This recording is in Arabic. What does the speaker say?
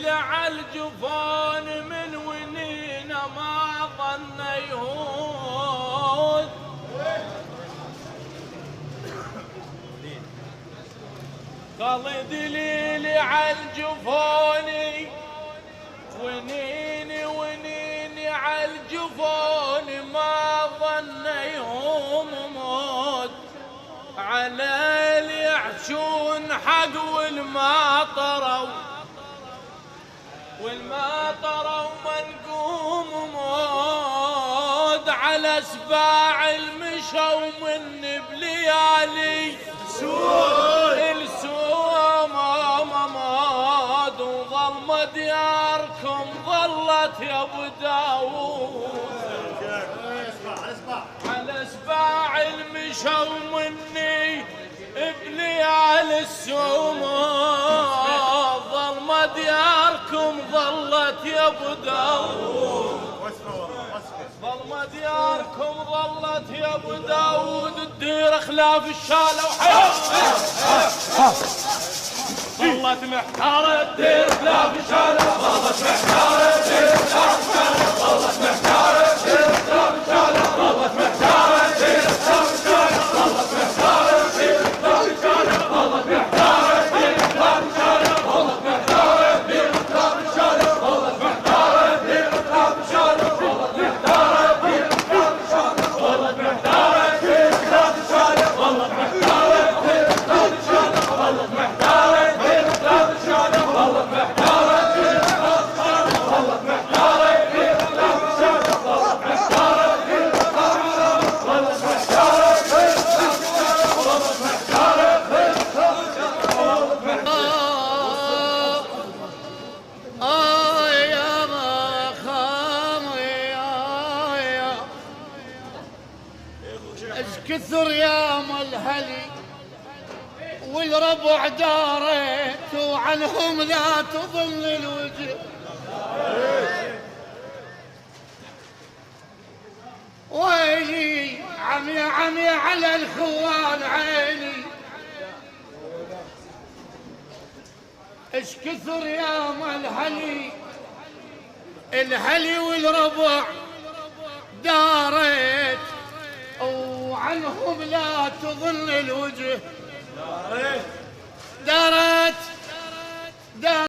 دليلي عالجفون من ونين ما ظن يهود. قال دليلي عالجفون ونيني ونيني عالجفون ما ظن يهم موت. على اللي يحشون حق والماطروا منقوم موت. على سباع المشوا من بليالي السوم موت. وظلمة دياركم ظلت يا ابو داوود. على سباع المشوا مني بليالي السوم ظلمة دياركم ظلت يا ابو داوود. ظلمة دياركم ظلت يا ابو داوود. الدير خلاف الشالة وحياة ظلت محتارة. الدير خلاف الشالة ظلت محتارة. الدير خلاف الشالة ظلت محتارة. الدير خلاف الشالة ظلت محتارة. الدير خلاف الشالة ظلت محتارة. الدير خلاف الشالة ظلت محتارة. الدير خلاف الشالة ظلت محتارة. الدير خلاف الشالة ظلت محتارة. الدير خلاف الشالة ظلت محتارة. الدير خلاف الشالة ظلت محتارة. الدير خلاف الشالة ظلت محتارة. الدير خلاف الشالة ظلت محتارة. الدير خلاف الشالة ظلت محتارة. الدير خلاف الشالة ظلت محتارة. الدير خلاف الشالة ظلت محتارة. الدير خلاف الشالة ظلت محتارة. الدير خلاف الشالة ظلت محتارة. الدير خلاف الشالة ظلت محتارة. يا مخام يا ايش كثر يا ملهلي والربع داريت وعنهم لا تظل الوجه. ويلي عمي عمي على الخوان عيني. ايش كثر يا ملهلي الهلي والربع داريت وعنهم لا تظل الوجه. دارت